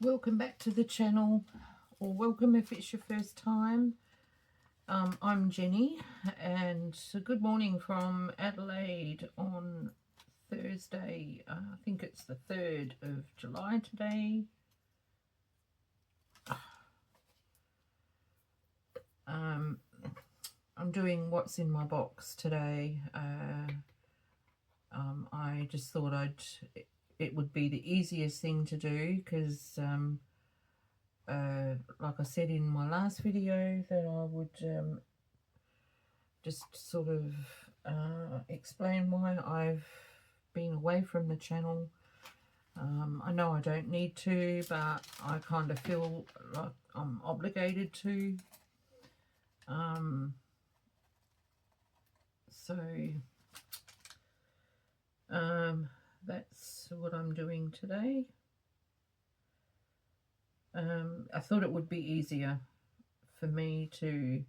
Welcome back to the channel, or welcome if it's your first time. I'm Jenny, and so good morning from Adelaide on Thursday. I think it's the 3rd of July today. I'm doing what's in my box today. I just thought it would be the easiest thing to do because like I said in my last video, that I would just sort of explain why I've been away from the channel. I know I don't need to, but I kind of feel like I'm obligated to. That's what I'm doing today. I thought it would be easier for me to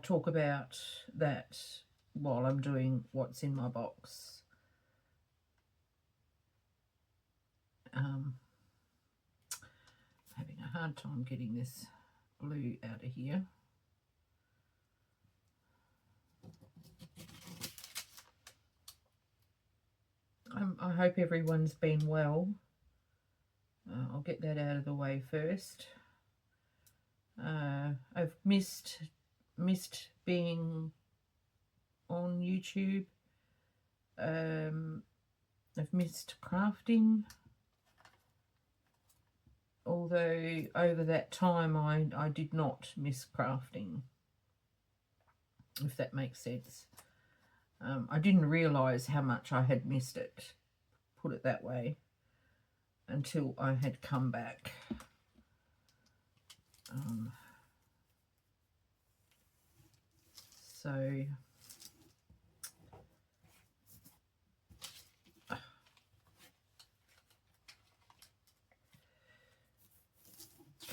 talk about that while I'm doing what's in my box. Having a hard time getting this glue out of here. I hope everyone's been well. I'll get that out of the way first. I've missed being on YouTube. I've missed crafting, although over that time I did not miss crafting, if that makes sense. I didn't realise how much I had missed it, put it that way, until I had come back. So I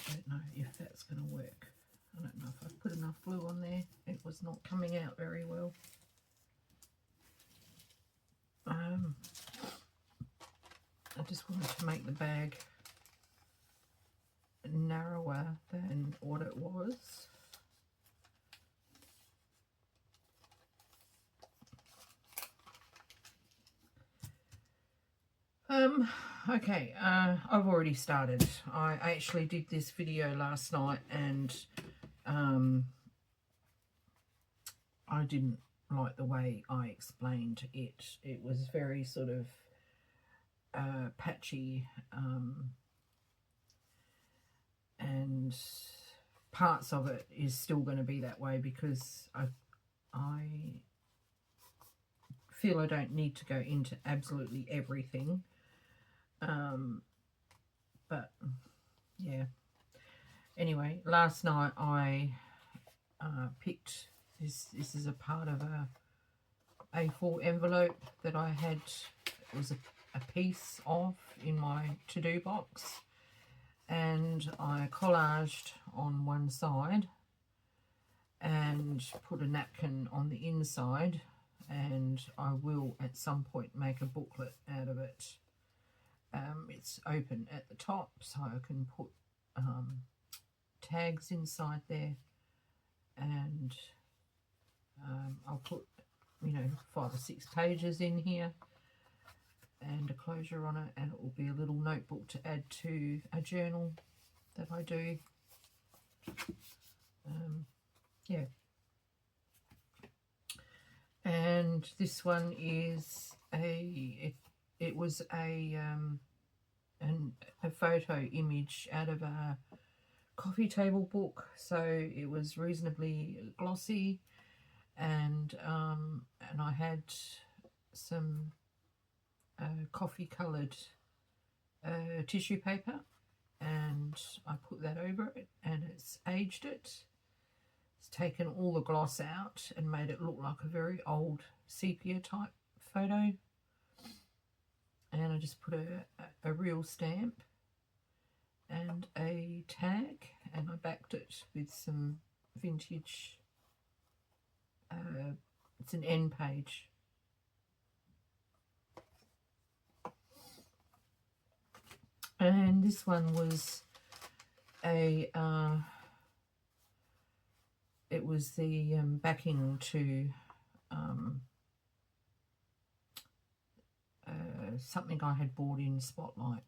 don't know if that's going to work. I don't know if I've put enough glue on there. It was not coming out very well. I just wanted to make the bag narrower than what it was. Okay, I've already started. I actually did this video last night, and I didn't like the way I explained it. It was very sort of patchy, and parts of it is still going to be that way because I feel I don't need to go into absolutely everything. But yeah, anyway, last night I picked this is a part of a A4 envelope that I had. It was a piece of in my to-do box, and I collaged on one side and put a napkin on the inside, and I will at some point make a booklet out of it. It's open at the top, so I can put tags inside there, and I'll put 5 or 6 pages in here and a closure on it, and it will be a little notebook to add to a journal that I do. Yeah, and this one is it was a photo image out of a coffee table book, so it was reasonably glossy, and I had some coffee coloured tissue paper, and I put that over it, and it's aged it. It's taken all the gloss out and made it look like a very old sepia type photo. And I just put a real stamp and a tag, and I backed it with some vintage, it's an end page. And this one was it was the backing to something I had bought in Spotlight.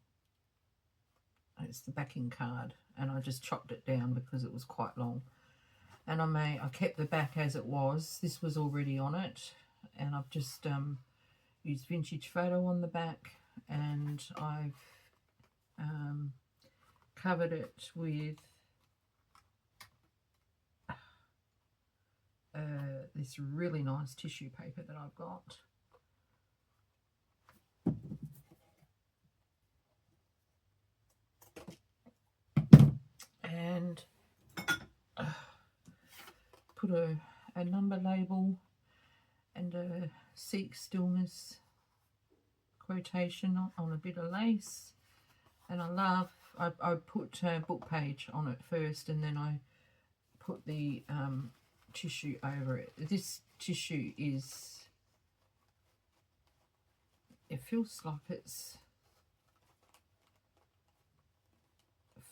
It's the backing card, and I just chopped it down because it was quite long. And I kept the back as it was. This was already on it, and I've just used vintage photo on the back, and I've covered it with this really nice tissue paper that I've got. And put a number label and a Seek Stillness quotation on a bit of lace. And I put a book page on it first, and then I put the tissue over it. This tissue it feels like it's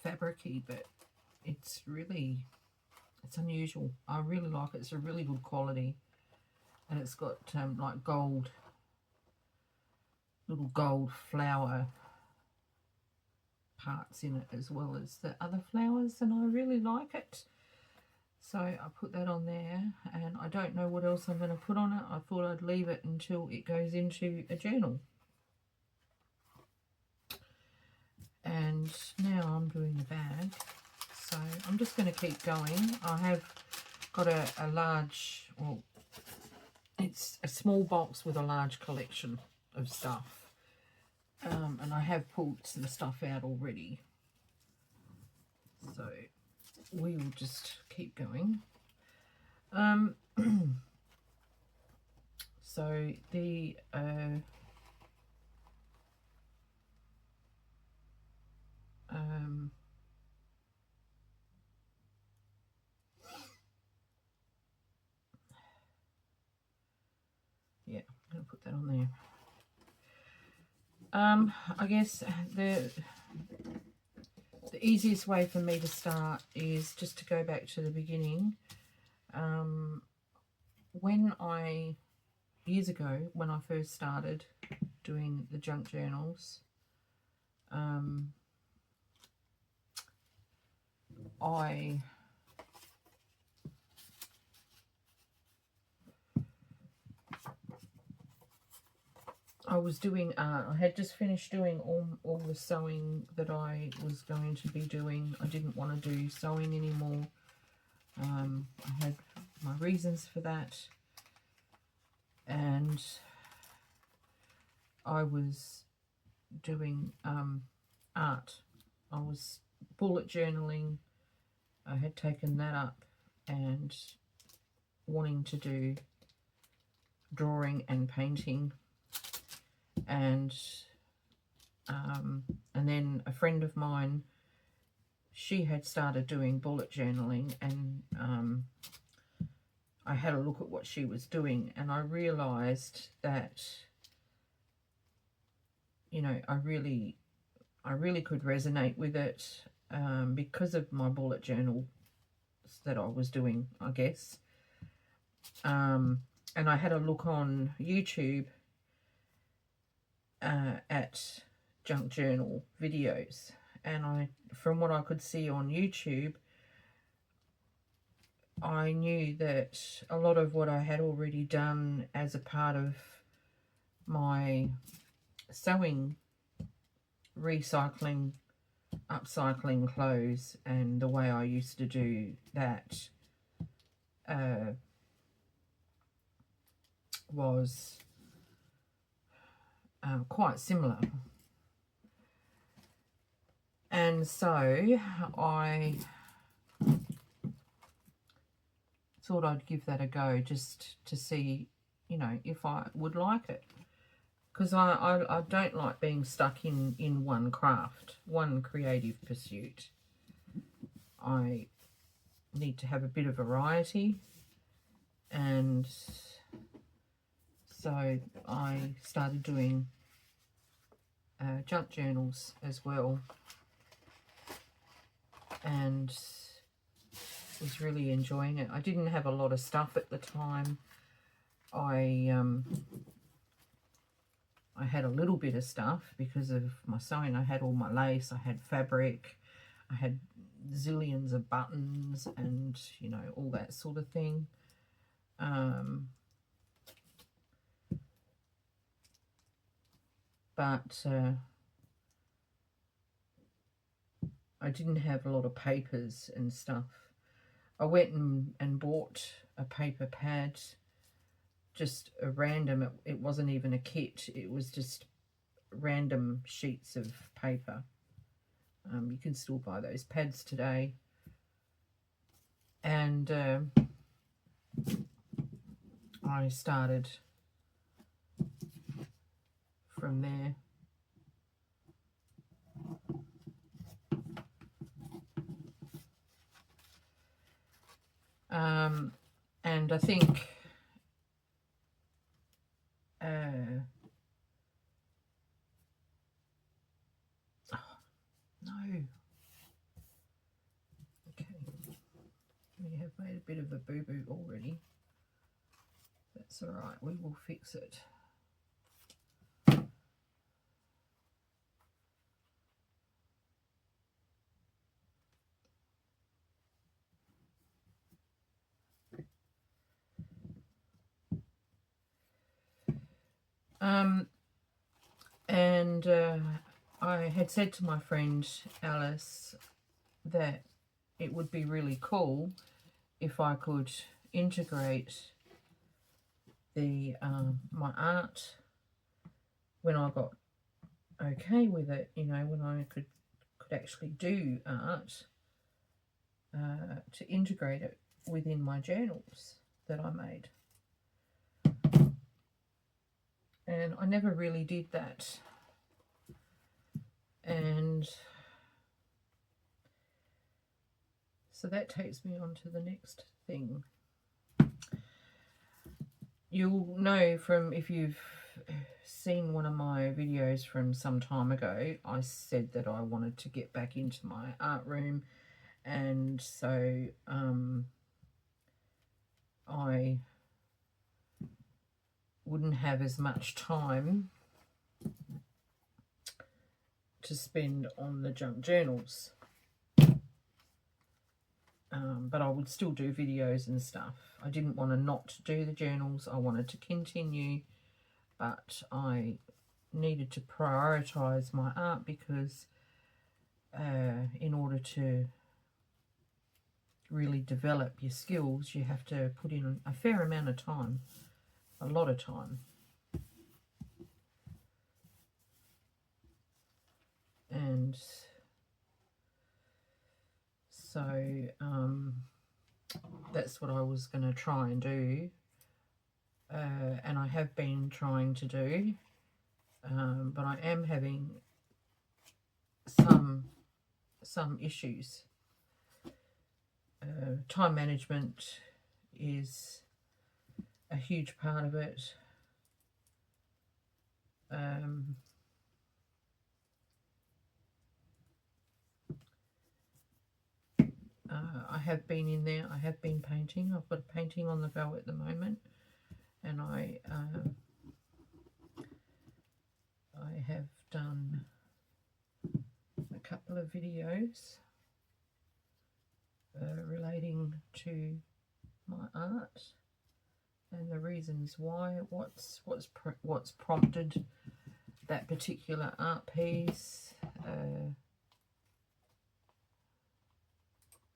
fabricy, but it's unusual. I really like it. It's a really good quality, and it's got like little gold flower parts in it as well as the other flowers, and I really like it. So I put that on there, and I don't know what else I'm going to put on it. I thought I'd leave it until it goes into a journal. And now I'm doing the bag, so I'm just going to keep going. I have got a large, well, it's a small box with a large collection of stuff, and I have pulled some stuff out already, so we will just keep going. So the yeah, I'm going to put that on there. I guess the easiest way for me to start is just to go back to the beginning. Years ago, when I first started doing the junk journals, I was doing I had just finished doing all the sewing that I was going to be doing. I didn't want to do sewing anymore. I had my reasons for that, and I was doing art. I was bullet journaling. I had taken that up and wanting to do drawing and painting, and then a friend of mine, she had started doing bullet journaling, and I had a look at what she was doing, and I realized that, you know, I really could resonate with it because of my bullet journal that I was doing, I guess. And I had a look on YouTube at junk journal videos, and from what I could see on YouTube, I knew that a lot of what I had already done as a part of my sewing, recycling, upcycling clothes, and the way I used to do that was quite similar. And so I thought I'd give that a go, just to see, you know, if I would like it. Because I don't like being stuck in one craft, one creative pursuit. I need to have a bit of variety. And so I started doing junk journals as well, and was really enjoying it. I didn't have a lot of stuff at the time. I had a little bit of stuff because of my sewing. I had all my lace, I had fabric, I had zillions of buttons and, you know, all that sort of thing. But I didn't have a lot of papers and stuff. I went and bought a paper pad, just a random, it wasn't even a kit, it was just random sheets of paper. You can still buy those pads today. And I started from there. And I think oh, no. Okay. We have made a bit of a boo-boo already. That's all right. We will fix it. And I had said to my friend Alice that it would be really cool if I could integrate the my art when I got okay with it, you know, when I could actually do art, to integrate it within my journals that I made. And I never really did that. And so that takes me on to the next thing. You'll know from, if you've seen one of my videos from some time ago, I said that I wanted to get back into my art room, and so I wouldn't have as much time to spend on the junk journals. But I would still do videos and stuff. I didn't want to not do the journals. I wanted to continue, but I needed to prioritize my art because in order to really develop your skills, you have to put in a fair amount of time, a lot of time. And so that's what I was going to try and do, and I have been trying to do, but I am having some issues. Time management is a huge part of it. I have been in there. I have been painting. I've got a painting on the go at the moment, and I have done a couple of videos relating to my art and the reasons why, what's prompted that particular art piece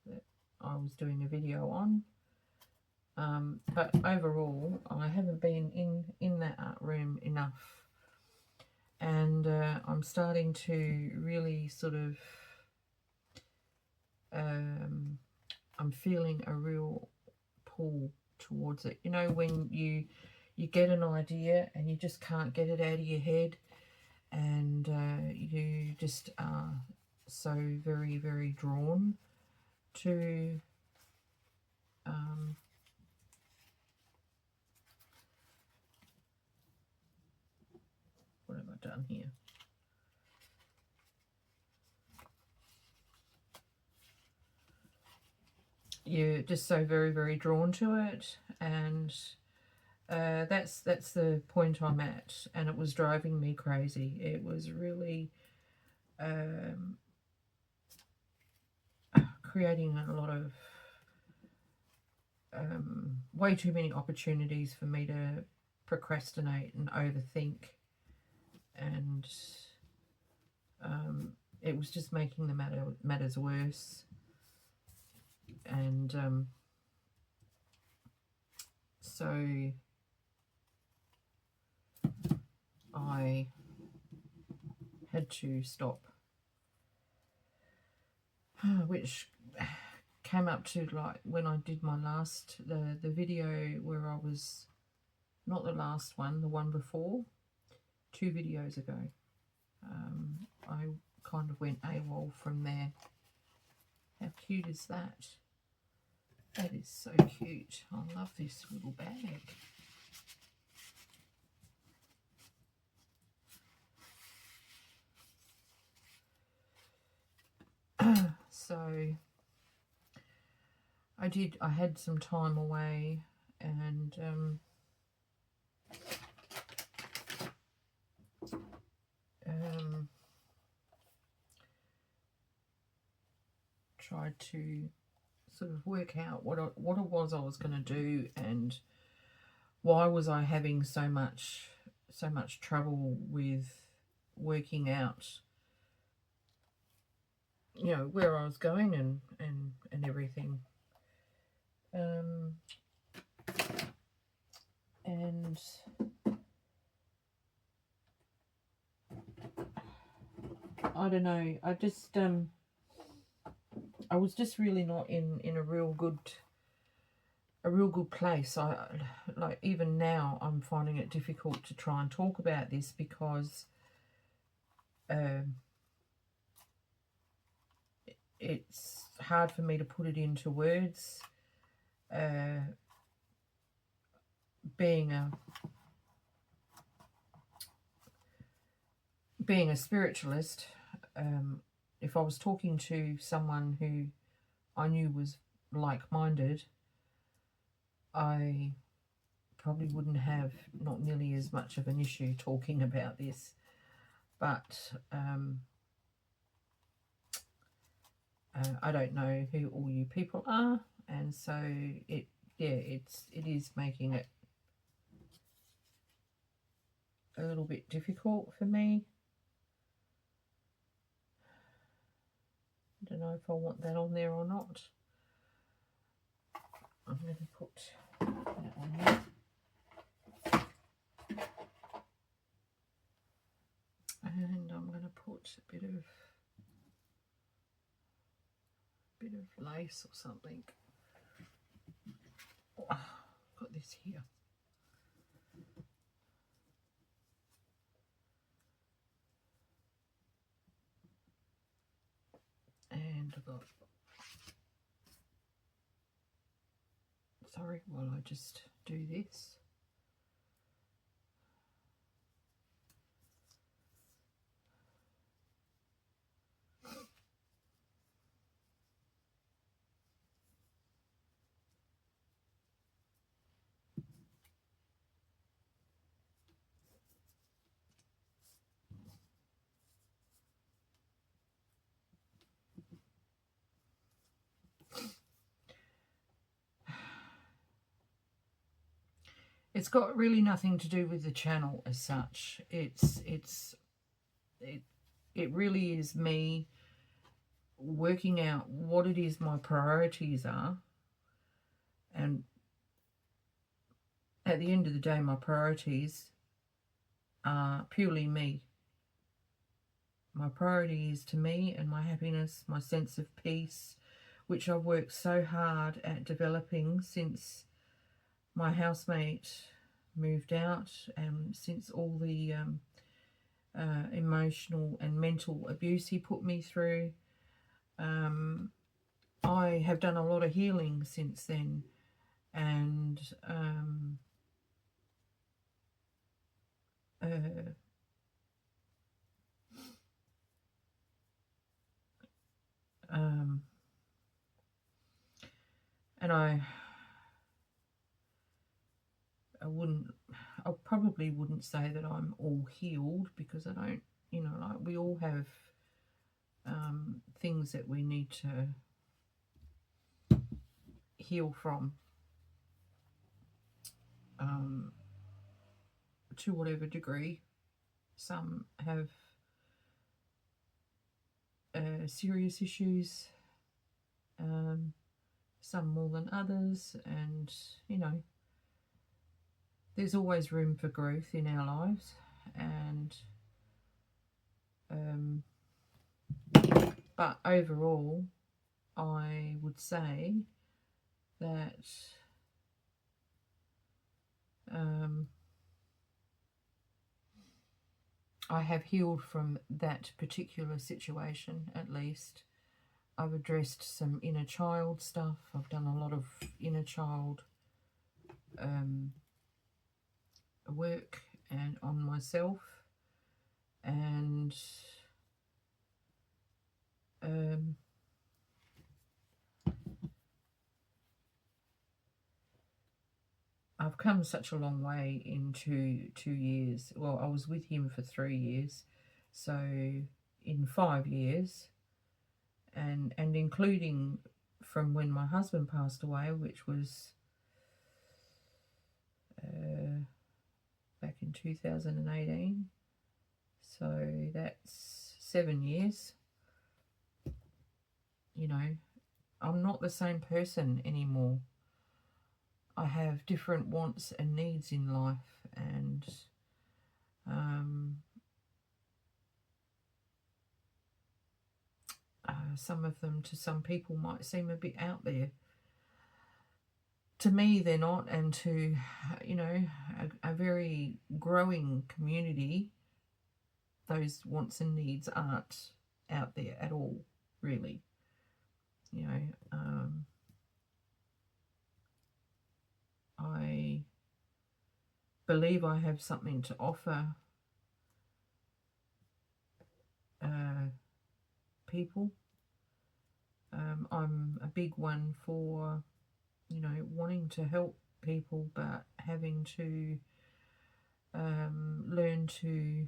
that I was doing a video on. But overall, I haven't been in that art room enough, and I'm starting to really sort of I'm feeling a real pull towards it. You know, when you get an idea and you just can't get it out of your head, and you just are so very, very drawn to what have I done here? you're just so very, very drawn to it, and that's the point I'm at, and it was driving me crazy. It was really creating a lot of way too many opportunities for me to procrastinate and overthink, and it was just making the matters worse. And so I had to stop, which came up to like when I did my last, the video where I was, not the last one, the one before, 2 videos ago. I kind of went AWOL from there. How cute is that? That is so cute. I love this little bag. So I had some time away, and tried to sort of work out what it was I was going to do, and why was I having so much trouble with working out, you know, where I was going and everything. And I don't know, I just I was just really not in a real good place. I like, even now I'm finding it difficult to try and talk about this, because it's hard for me to put it into words. Being a spiritualist, if I was talking to someone who I knew was like-minded, I probably wouldn't have not nearly as much of an issue talking about this. But I don't know who all you people are, and so it is making it a little bit difficult for me. I don't know if I want that on there or not. I'm going to put that on there. And I'm going to put a bit of lace or something. Oh, I've got this here. And I've got, sorry, while I just do this. It's got really nothing to do with the channel as such. It really is me working out what it is my priorities are, and at the end of the day, my priorities are purely me. My priority is to me and my happiness, my sense of peace, which I've worked so hard at developing since my housemate moved out, and since all the emotional and mental abuse he put me through. I have done a lot of healing since then, and And I probably wouldn't say that I'm all healed, because I don't, you know, like we all have things that we need to heal from, to whatever degree. Some have serious issues, some more than others, and you know, there's always room for growth in our lives. And but overall, I would say that I have healed from that particular situation, at least. I've addressed some inner child stuff. I've done a lot of inner child work and on myself, and I've come such a long way in 2 years. Well, I was with him for 3 years, so in 5 years, and including from when my husband passed away, which was back in 2018, so that's 7 years. You know, I'm not the same person anymore. I have different wants and needs in life, and some of them to some people might seem a bit out there. To me, they're not, and to, you know, a very growing community, those wants and needs aren't out there at all, really. You know, I believe I have something to offer people. I'm a big one for, you know, wanting to help people, but having to learn to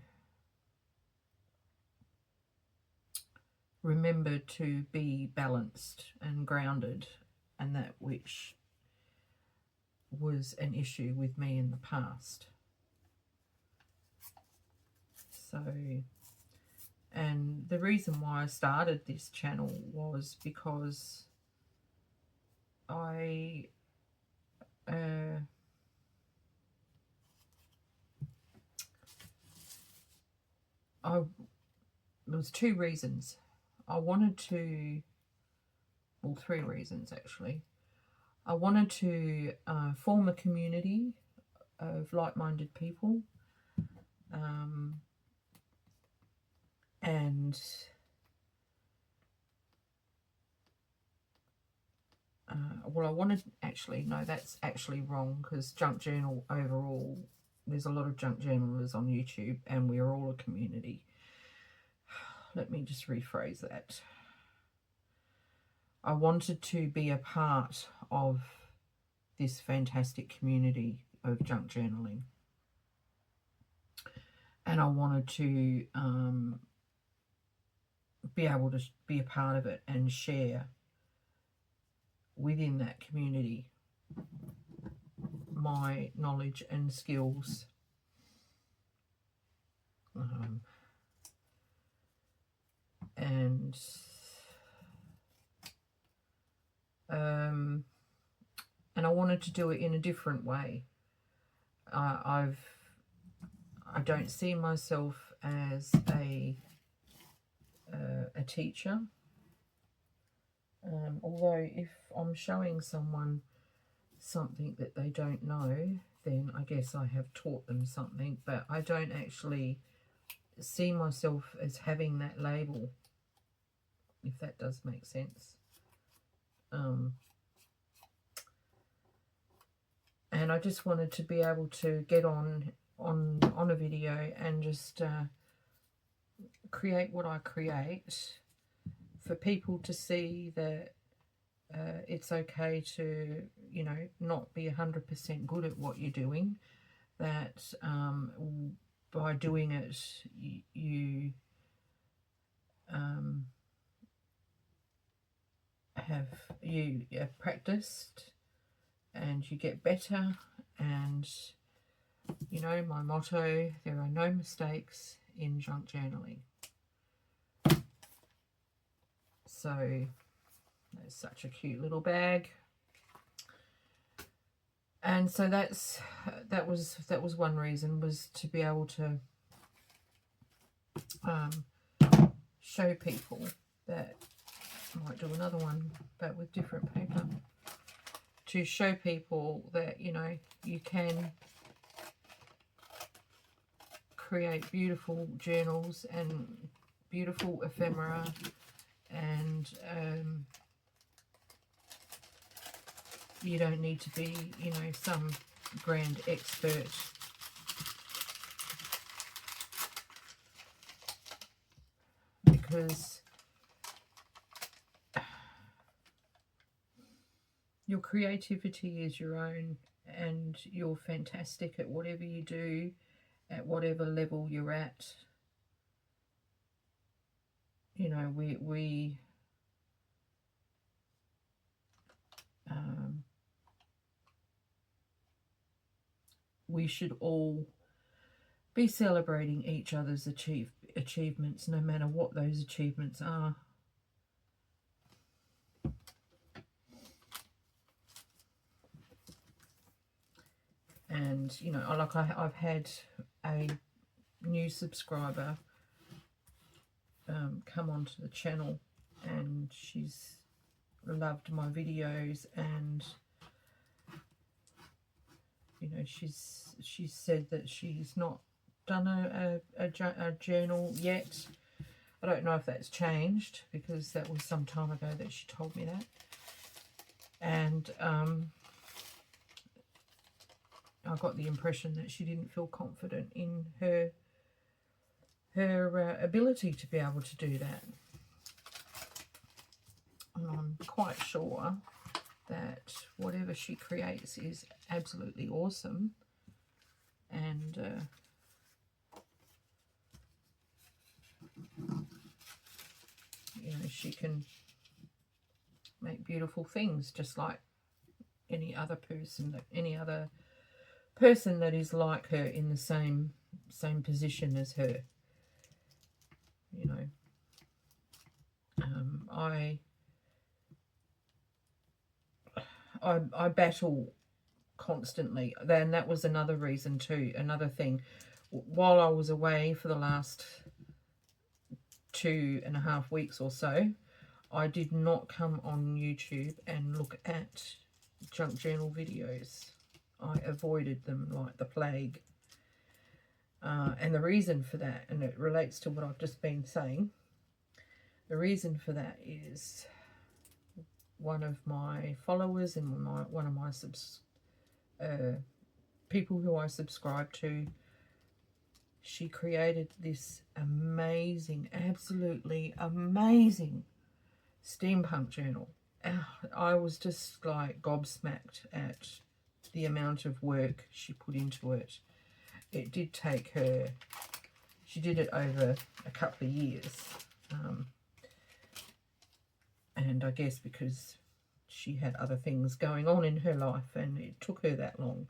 remember to be balanced and grounded, and that which was an issue with me in the past. So, and the reason why I started this channel was I there was 2 reasons. I wanted to, well, 3 reasons actually. I wanted to form a community of like-minded people, and well, I wanted, actually, no, that's actually wrong, because junk journal overall, there's a lot of junk journalers on YouTube, and we are all a community. Let me just rephrase that. I wanted to be a part of this fantastic community of junk journaling, and I wanted to be able to be a part of it and share within that community my knowledge and skills. And I wanted to do it in a different way. I don't see myself as a teacher. Although if I'm showing someone something that they don't know, then I guess I have taught them something, but I don't actually see myself as having that label, if that does make sense. And I just wanted to be able to get on a video and just create what I create for people to see that it's okay to, you know, not be 100% good at what you're doing. That by doing it, you have practiced and you get better. And you know, my motto, there are no mistakes in junk journaling. So that's such a cute little bag. And so that was one reason, was to be able to show people that, I might do another one but with different paper, to show people that, you know, you can create beautiful journals and beautiful ephemera, and you don't need to be, you know, some grand expert. Because your creativity is your own, and you're fantastic at whatever you do, at whatever level you're at. You know, we should all be celebrating each other's achievements, no matter what those achievements are. And, you know, like I've had a new subscriber come onto the channel, and she's loved my videos, and you know, she's said that she's not done a journal yet. I don't know if that's changed, because that was some time ago that she told me that. And I got the impression that she didn't feel confident in her ability to be able to do that. And I'm quite sure that whatever she creates is absolutely awesome, and you know, she can make beautiful things just like any other person that is like her, in the same position as her. You know, I battle constantly. Then that was another reason too, another thing. While I was away for the last 2.5 weeks or so, I did not come on YouTube and look at junk journal videos. I avoided them like the plague. And the reason for that, and it relates to what I've just been saying, the reason for that is one of my followers and one of my people who I subscribe to, she created this amazing, absolutely amazing steampunk journal. I was just like gobsmacked at the amount of work she put into it. It did take her, she did it over a couple of years. And I guess because she had other things going on in her life, and it took her that long.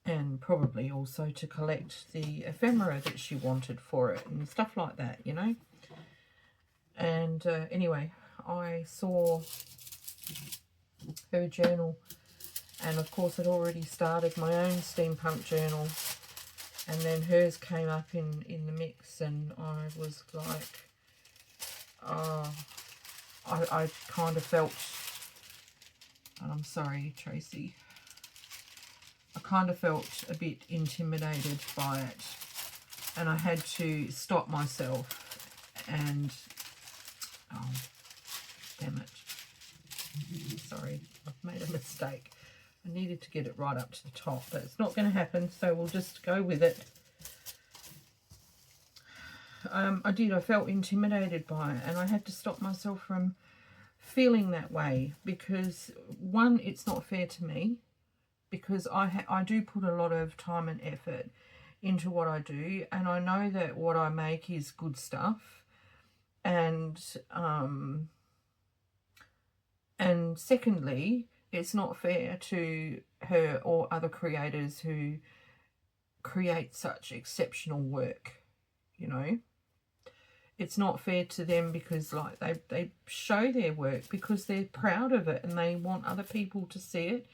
And probably also to collect the ephemera that she wanted for it and stuff like that, you know. And anyway, I saw her journal, and of course I'd already started my own steampunk journal, and then hers came up in the mix, and I was like, oh, I kind of felt, I'm sorry Tracy, I kind of felt a bit intimidated by it, and I had to stop myself and, oh, damn it, sorry, I've made a mistake. I needed to get it right up to the top, but it's not going to happen, so we'll just go with it. I felt intimidated by it, and I had to stop myself from feeling that way because, one, it's not fair to me, because I do put a lot of time and effort into what I do, and I know that what I make is good stuff. And secondly, it's not fair to her or other creators who create such exceptional work, you know. It's not fair to them because, like, they show their work because they're proud of it and they want other people to see it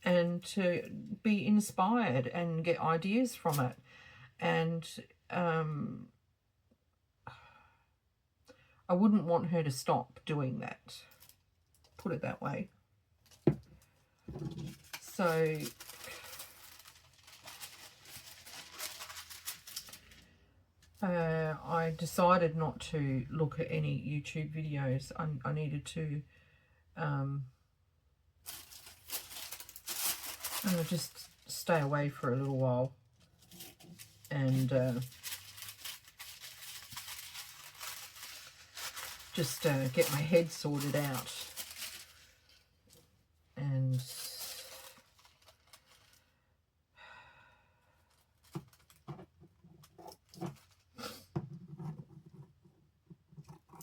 and to be inspired and get ideas from it. And I wouldn't want her to stop doing that, put it that way. So I decided not to look at any YouTube videos. I needed to just stay away for a little while and just get my head sorted out.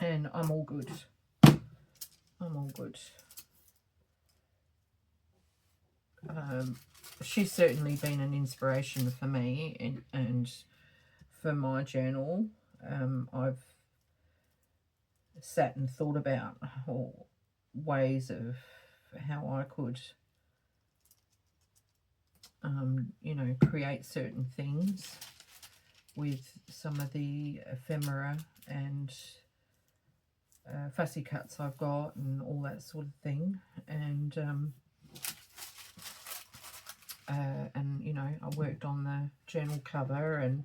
And I'm all good. I'm all good. She's certainly been an inspiration for me and for my journal. I've sat and thought about ways of how I could, you know, create certain things with some of the ephemera and fussy cuts I've got and all that sort of thing. And you know, I worked on the journal cover, and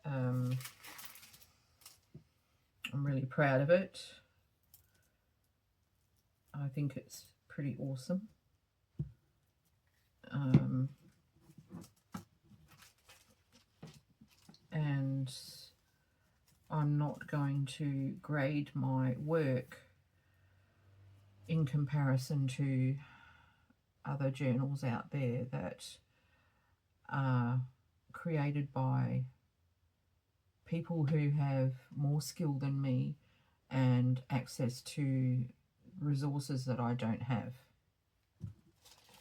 I'm really proud of it. I think it's pretty awesome. And I'm not going to grade my work in comparison to other journals out there that are created by people who have more skill than me and access to resources that I don't have.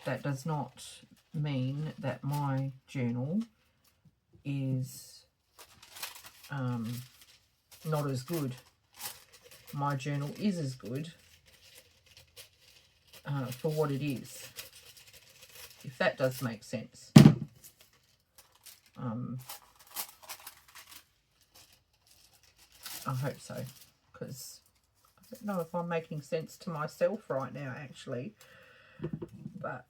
That does not mean that my journal is not as good. My journal is as good for what it is, if that does make sense. I hope so, because I don't know if I'm making sense to myself right now, actually, but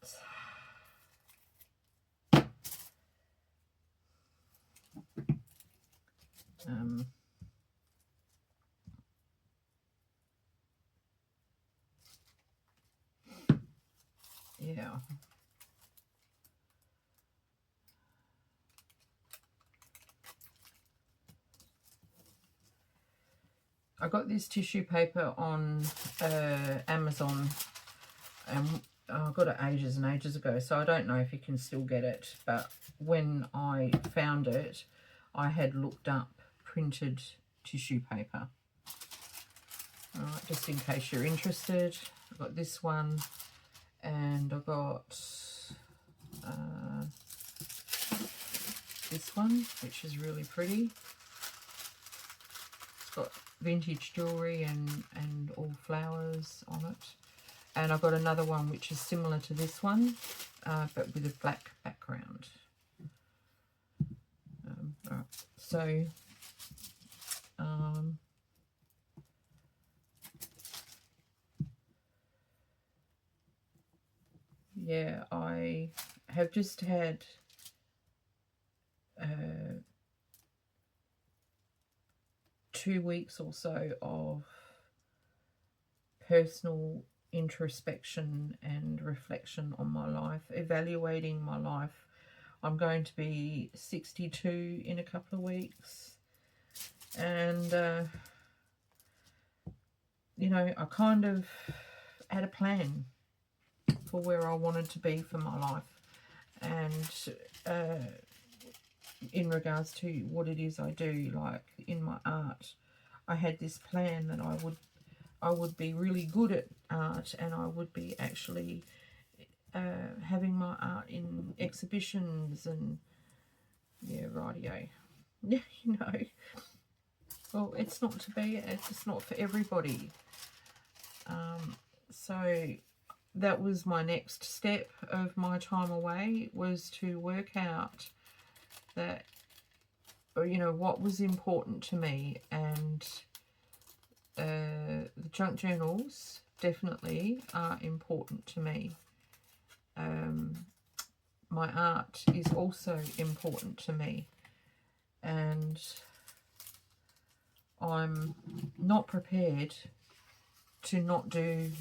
yeah. I got this tissue paper on Amazon, and I got it ages and ages ago, so I don't know if you can still get it, but when I found it, I had looked up printed tissue paper. Alright, just in case you're interested, I got this one, and I got this one, which is really pretty. It's got vintage jewellery and all flowers on it. And I've got another one which is similar to this one, but with a black background. Right. So yeah, I have just had 2 weeks or so of personal introspection and reflection on my life, evaluating my life. I'm going to be 62 in a couple of weeks, and you know, I kind of had a plan for where I wanted to be for my life, and in regards to what it is I do, like in my art, I had this plan that I would be really good at art, and I would be actually having my art in exhibitions, and yeah, rightio. Yeah, you know, well, it's not to be, it's not for everybody. So that was my next step of my time away, was to work out that, you know, what was important to me. And the junk journals definitely are important to me. My art is also important to me, and I'm not prepared to not do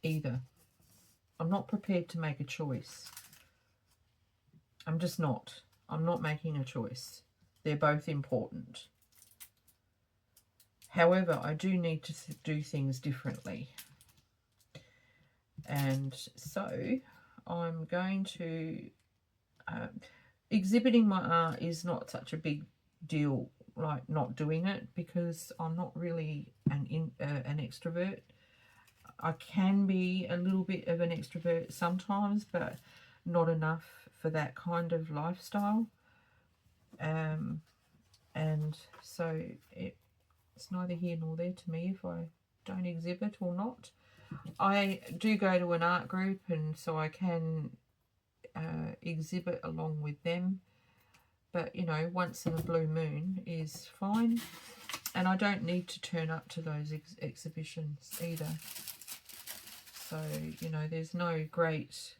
either. I'm not prepared to make a choice. I'm just not. I'm not making a choice. They're both important. However, I do need to do things differently. And so I'm going to... exhibiting my art is not such a big deal, like not doing it, because I'm not really an extrovert. I can be a little bit of an extrovert sometimes, but not enough for that kind of lifestyle. And so it's neither here nor there to me if I don't exhibit or not. I do go to an art group, and so I can exhibit along with them. But, you know, once in a blue moon is fine. And I don't need to turn up to those exhibitions either. So, you know, there's no great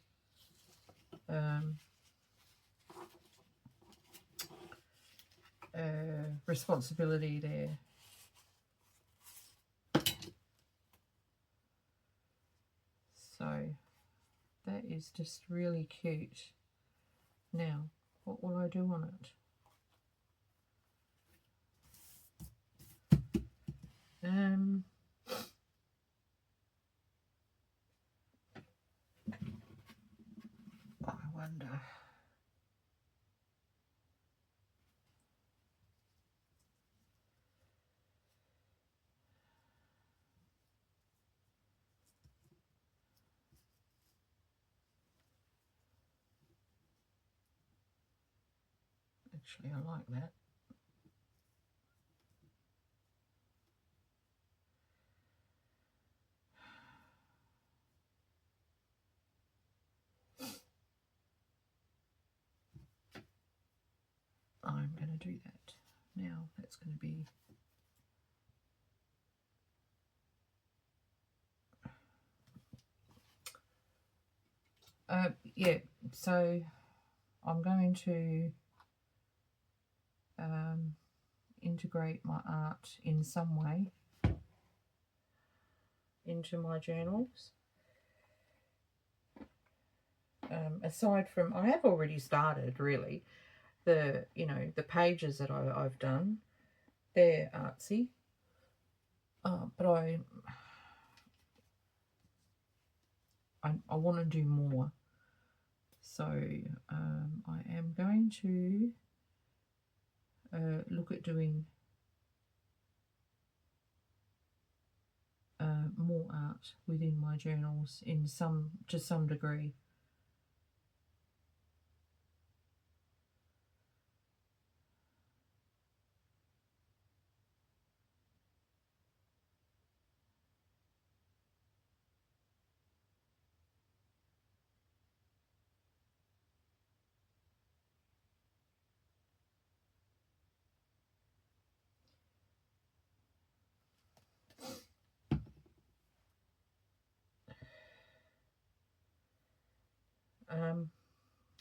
responsibility there. So that is just really cute. Now, what will I do on it? I wonder. Actually, I like that. I'm going to do that now. That's going to be... yeah, so I'm going to integrate my art in some way into my journals. Aside from, I have already started really, the pages that I've done, they're artsy, but I want to do more. So I am going to look at doing more art within my journals to some degree.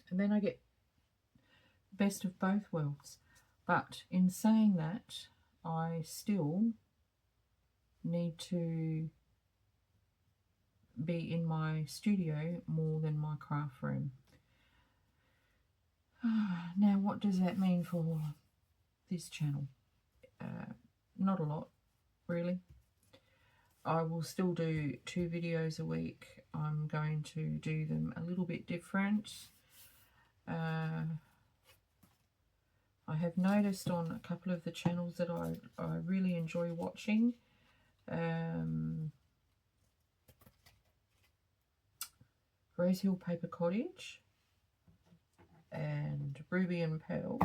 And then I get best of both worlds. But in saying that, I still need to be in my studio more than my craft room. Now, what does that mean for this channel? Not a lot, really. I will still do 2 videos a week. I'm going to do them a little bit different. I have noticed on a couple of the channels that I really enjoy watching. Rose Hill Paper Cottage and Ruby and Pearl.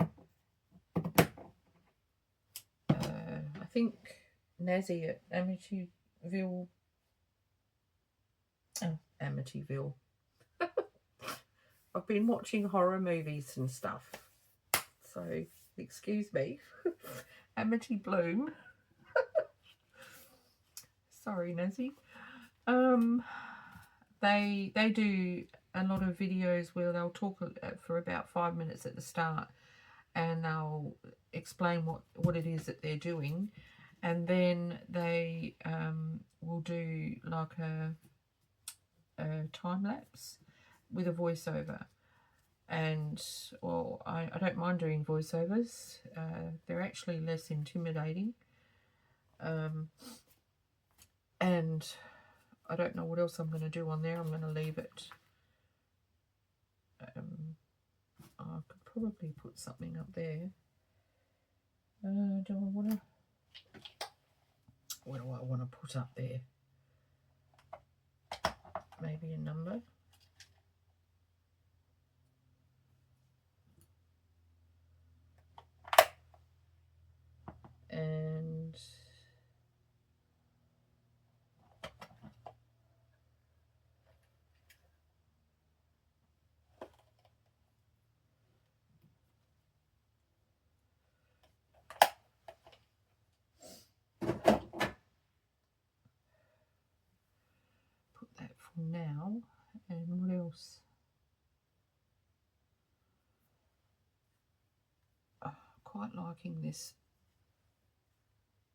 I think Nazi at Amityville. Oh, Amityville. I've been watching horror movies and stuff, so excuse me. Amity Bloom. Sorry, Nazi. They do a lot of videos where they'll talk for about 5 minutes at the start, and they'll explain what it is that they're doing, and then they will do like a time lapse with a voiceover. And well, I don't mind doing voiceovers. They're actually less intimidating. And I don't know what else I'm going to do on there. I'm going to leave it. I could probably put something up there. Do I want to? What do I want to put up there? Maybe a number. And put that for now. And what else? Quite liking this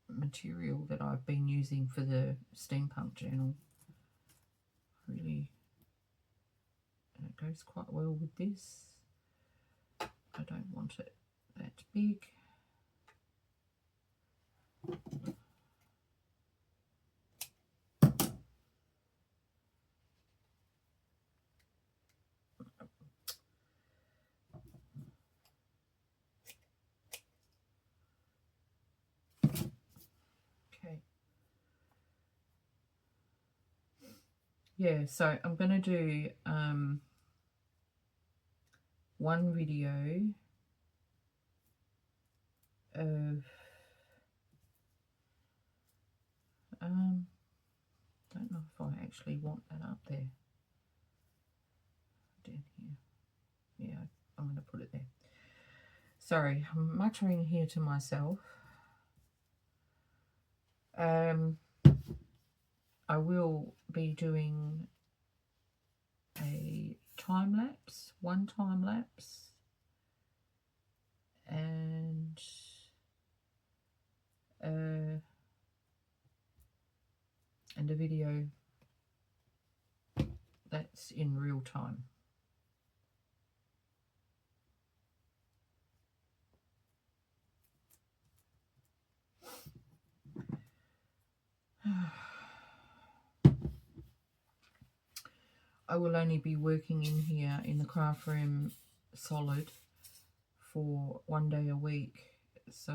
material that I've been using for the steampunk journal. Really, and it goes quite well with this. I don't want it that big. Okay. Yeah, so I'm going to do one video of don't know if I actually want that up there. Down here. Yeah, I'm going to put it there. Sorry, I'm muttering here to myself. I will be doing a time lapse, one time lapse, and a video that's in real time. I will only be working in here in the craft room solid for 1 day a week, so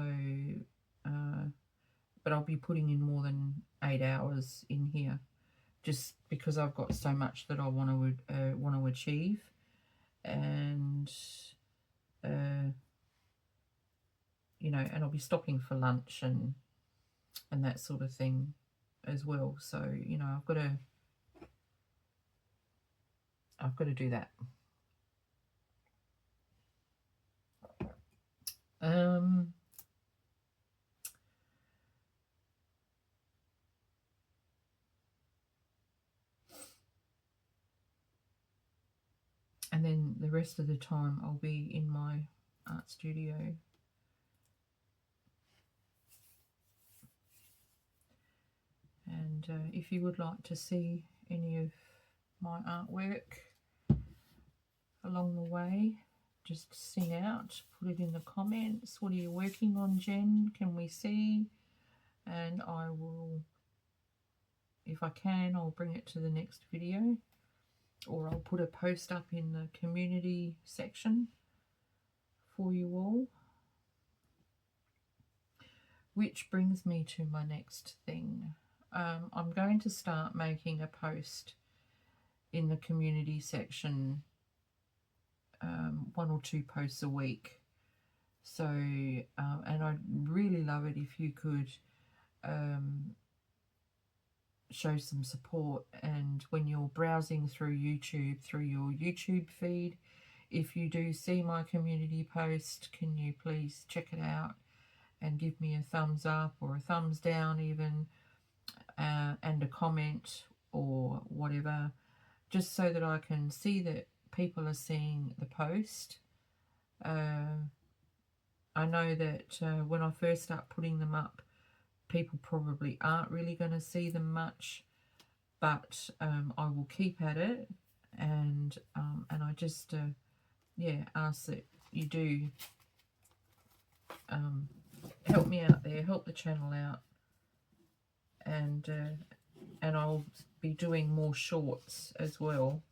but I'll be putting in more than 8 hours in here, just because I've got so much that I want to achieve, and you know, and I'll be stopping for lunch and that sort of thing as well. So you know, I've got to do that. And then the rest of the time I'll be in my art studio. And if you would like to see any of my artwork along the way, just sing out, put it in the comments. What are you working on, Jen? Can we see? And I will if I can, I'll bring it to the next video, or I'll put a post up in the community section for you all. Which brings me to my next thing. I'm going to start making a post in the community section, 1 or 2 posts a week. So, and I'd really love it if you could show some support. And when you're browsing through YouTube, through your YouTube feed, if you do see my community post, can you please check it out and give me a thumbs up or a thumbs down even, and a comment or whatever, just so that I can see that people are seeing the post. I know that when I first start putting them up, people probably aren't really going to see them much, but I will keep at it, and I just ask that you do help me out there, help the channel out, and I'll be doing more shorts as well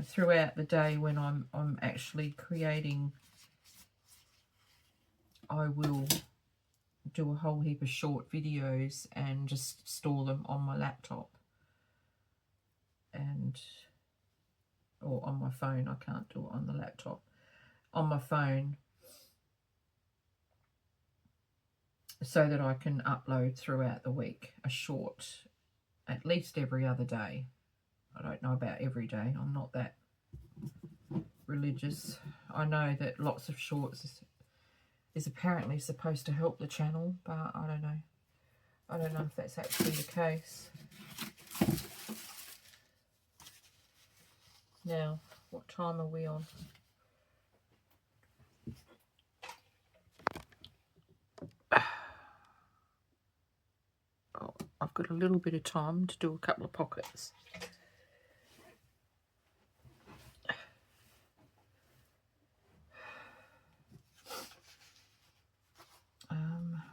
throughout the day when I'm actually creating. I will do a whole heap of short videos and just store them on my laptop or on my phone. I can't do it on the laptop. On my phone, so that I can upload throughout the week a short at least every other day. I don't know about every day. I'm not that religious. I know that lots of shorts is apparently supposed to help the channel, but I don't know. I don't know if that's actually the case. Now, what time are we on? Oh, I've got a little bit of time to do a couple of pockets.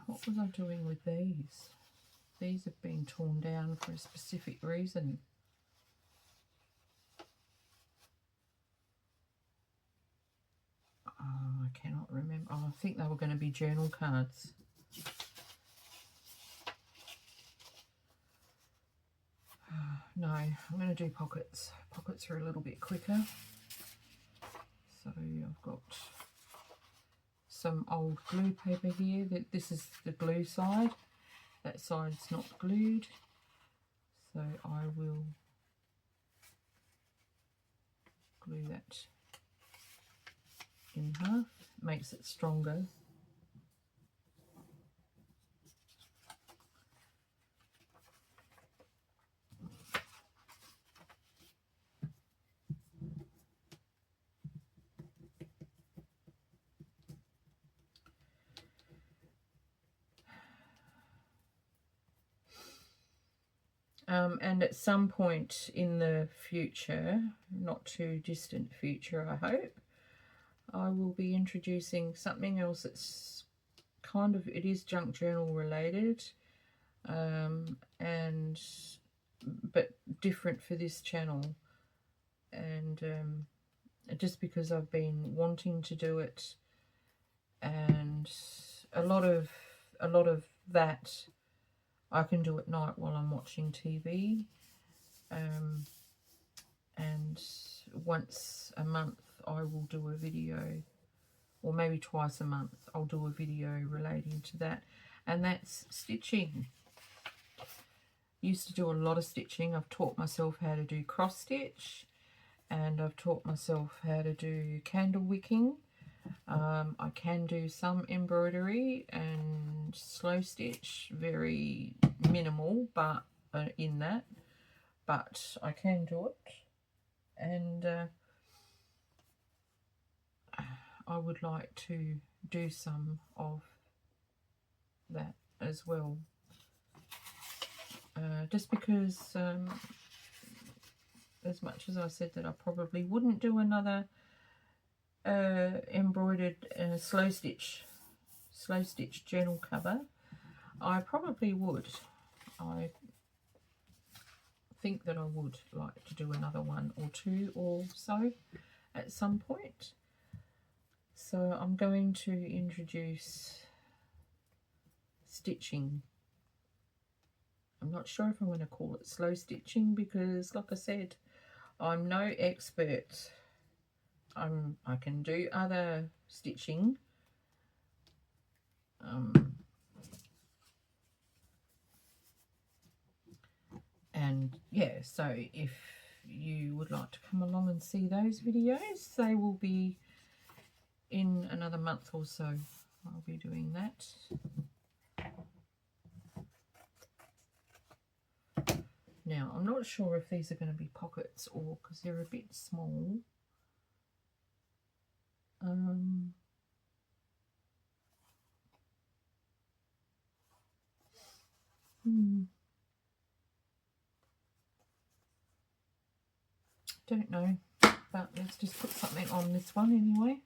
What was I doing with these? These have been torn down for a specific reason. Oh, I cannot remember. Oh, I think they were going to be journal cards. No, I'm going to do pockets. Pockets are a little bit quicker. So I've got some old glue paper here. This is the glue side. That side's not glued. So I will glue that in half. Makes it stronger. And at some point in the future, not too distant future, I hope, I will be introducing something else that's kind of, it is junk journal related, but different for this channel. And just because I've been wanting to do it, and a lot of that I can do at night while I'm watching TV, and once a month I will do a video, or maybe twice a month I'll do a video relating to that, and that's stitching. Used to do a lot of stitching. I've taught myself how to do cross stitch, and I've taught myself how to do candle wicking. I can do some embroidery and slow stitch, very minimal, but in that, but I can do it, and I would like to do some of that as well, just because as much as I said that I probably wouldn't do another embroidered slow stitch journal cover, I probably would. I think that I would like to do another one or two or so at some point. So I'm going to introduce stitching. I'm not sure if I'm going to call it slow stitching because, like I said, I'm no expert. I can do other stitching. And yeah, so if you would like to come along and see those videos, they will be in another month or so. I'll be doing that. Now, I'm not sure if these are going to be pockets or because they're a bit small. Don't know, but let's just put something on this one anyway.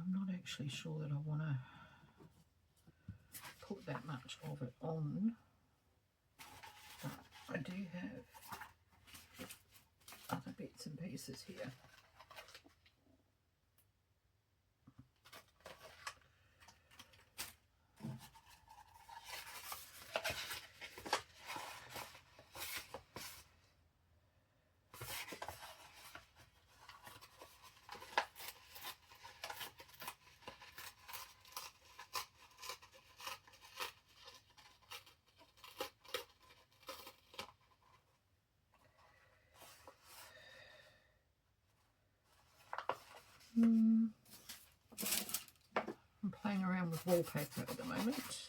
I'm not actually sure that I want to put that much of it on, but I do have other bits and pieces here. I'm playing around with wallpaper at the moment.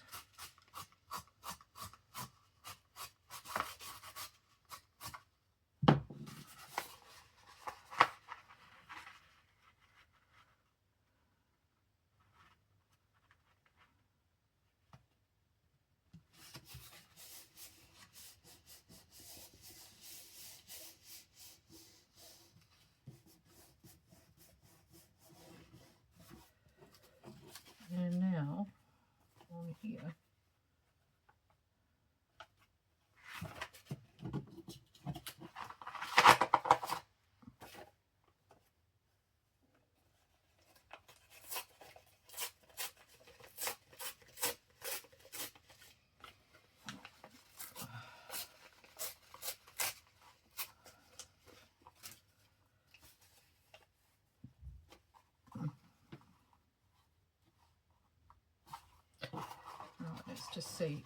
And now on here, right, let's just see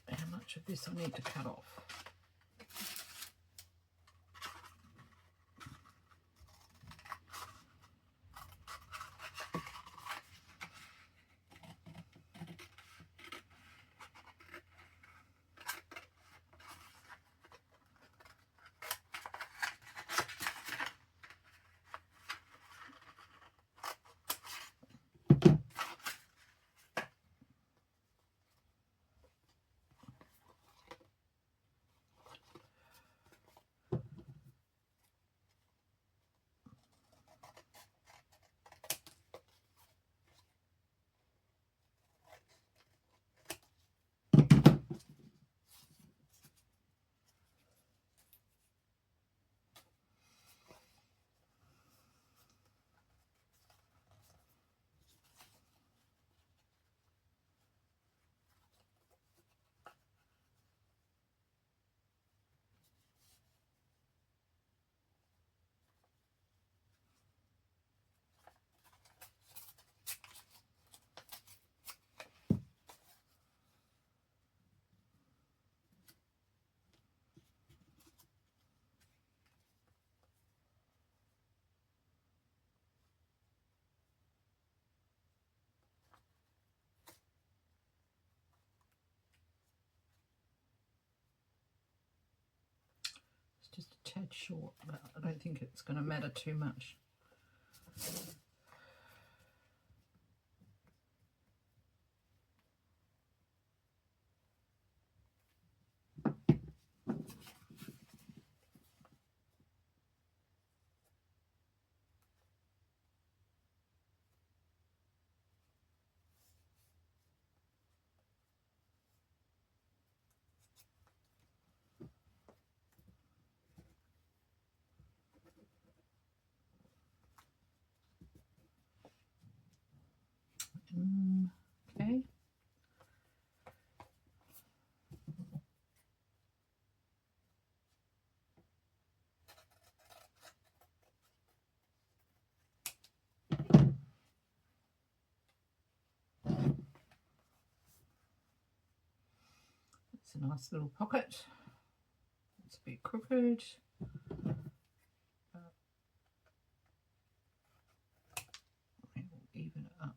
how much of this I need to cut off. tad short, but I don't think it's going to matter too much. Okay. It's a nice little pocket. It's a bit crooked. We'll even it up.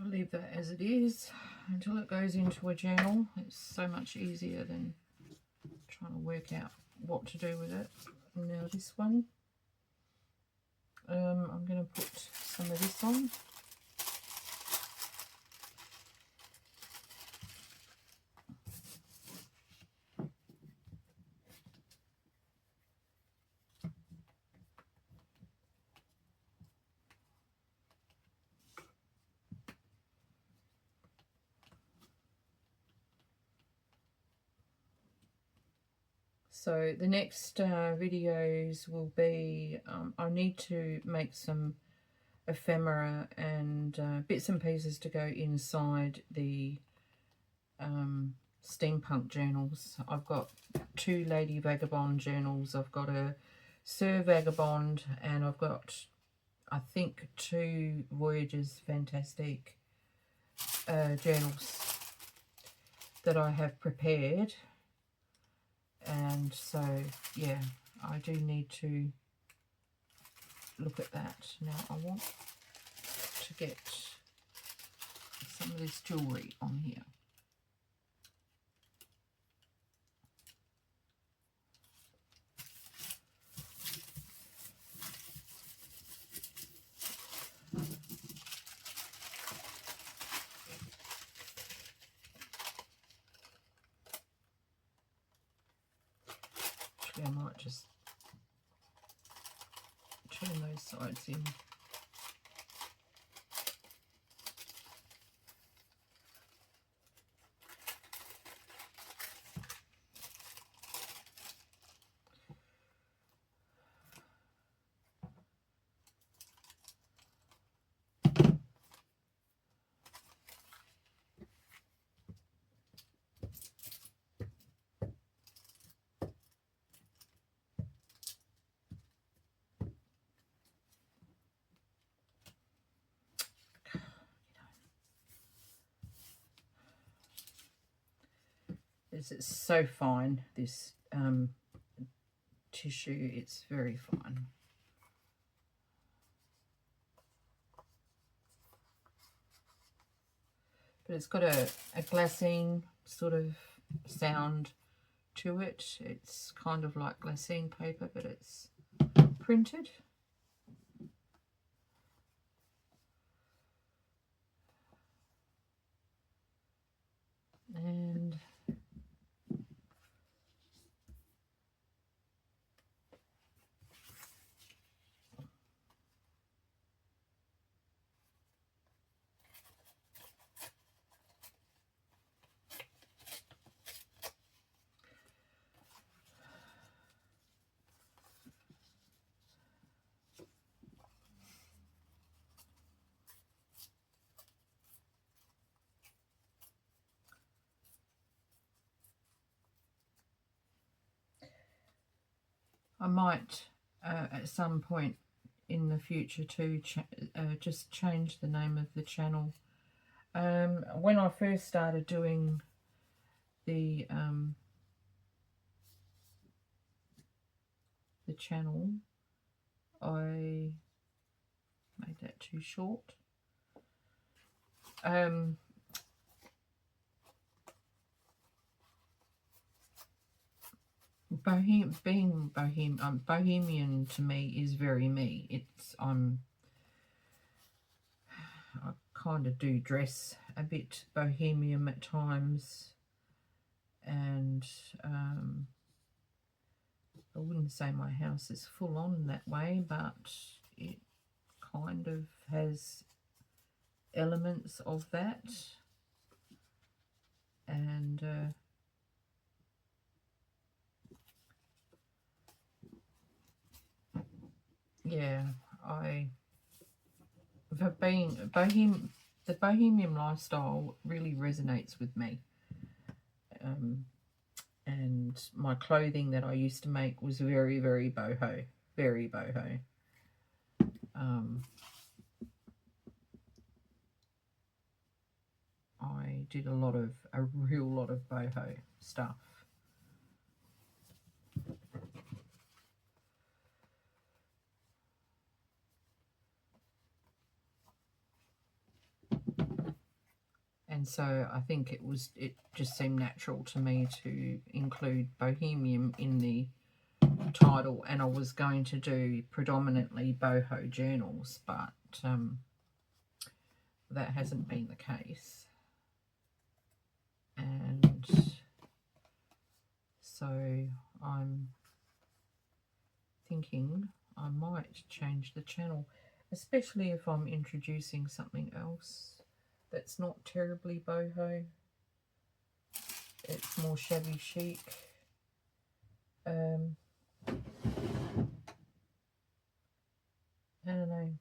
I'll leave that as it is until it goes into a journal. It's so much easier than trying to work out what to do with it. Now this one, I'm going to put some of this on. So the next videos will be, I need to make some ephemera and bits and pieces to go inside the steampunk journals. I've got 2 Lady Vagabond journals, I've got a Sir Vagabond, and I've got, I think, 2 Voyages Fantastic journals that I have prepared. And so, yeah, I do need to look at that. Now, I want to get some of this jewellery on here. Actually, I might just turn those sides in. It's so fine, this tissue, it's very fine. But it's got a glassine sort of sound to it. It's kind of like glassine paper, but it's printed. And I might at some point in the future to just change the name of the channel. When I first started doing the channel, I made that too short. Bohemian to me is very me. I kind of do dress a bit bohemian at times, and I wouldn't say my house is full on that way, but it kind of has elements of that. And yeah, the bohemian lifestyle really resonates with me. And my clothing that I used to make was very, very boho, very boho. I did a real lot of boho stuff. And so I think it just seemed natural to me to include bohemian in the title, and I was going to do predominantly boho journals, but that hasn't been the case. And so I'm thinking I might change the channel, especially if I'm introducing something else that's not terribly boho. It's more shabby chic. I don't know.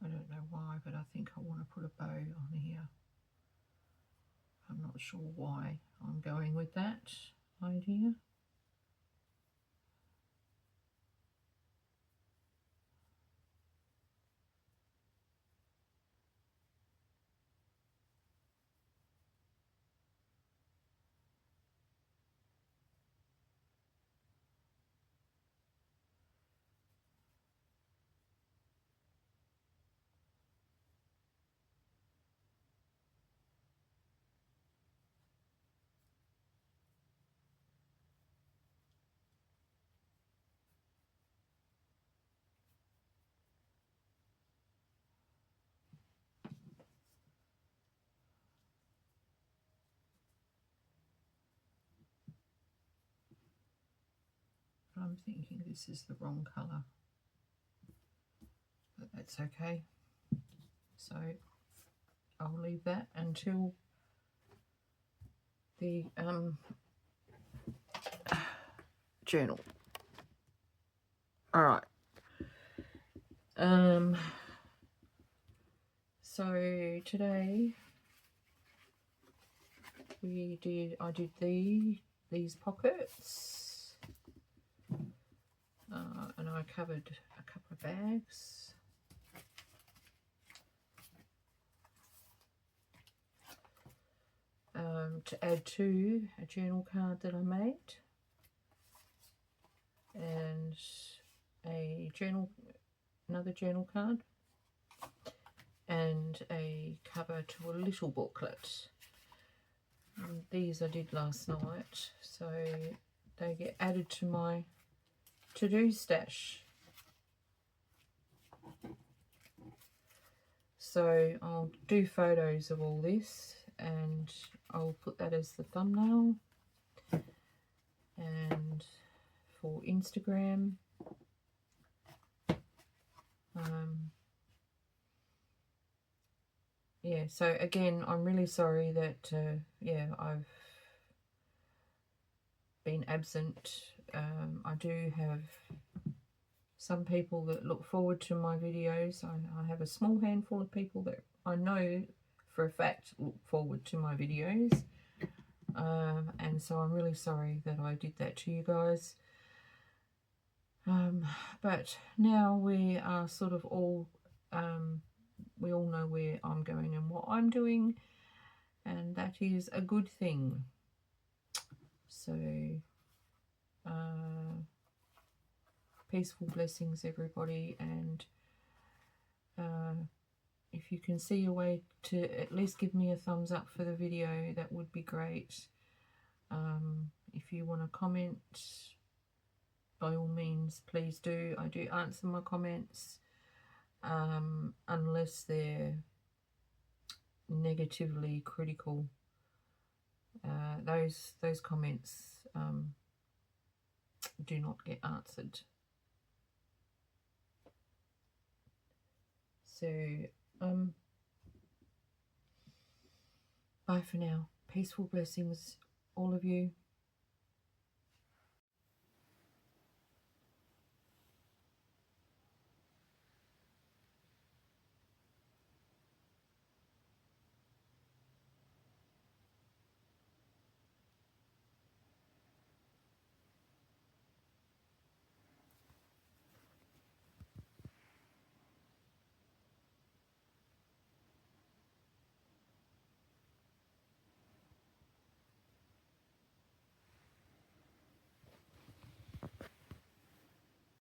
I don't know why, but I think I want to put a bow on here. I'm not sure why I'm going with that idea. I'm thinking this is the wrong colour, but that's okay. So I'll leave that until the journal. All right. So today I did these pockets. And I covered a couple of bags. To add to a journal card that I made, and another journal card, and a cover to a little booklet. And these I did last night, so they get added to my to-do stash. So I'll do photos of all this, and I'll put that as the thumbnail and for Instagram. so again, I'm really sorry that, yeah, I've been absent. I do have some people that look forward to my videos. I have a small handful of people that I know for a fact look forward to my videos. And so I'm really sorry that I did that to you guys. But now we are sort of all, we all know where I'm going and what I'm doing, and that is a good thing. So, peaceful blessings, everybody, and if you can see a way to at least give me a thumbs up for the video, that would be great. If you want to comment, by all means, please do. I do answer my comments, unless they're negatively critical. Those comments do not get answered. So, bye for now. Peaceful blessings, all of you.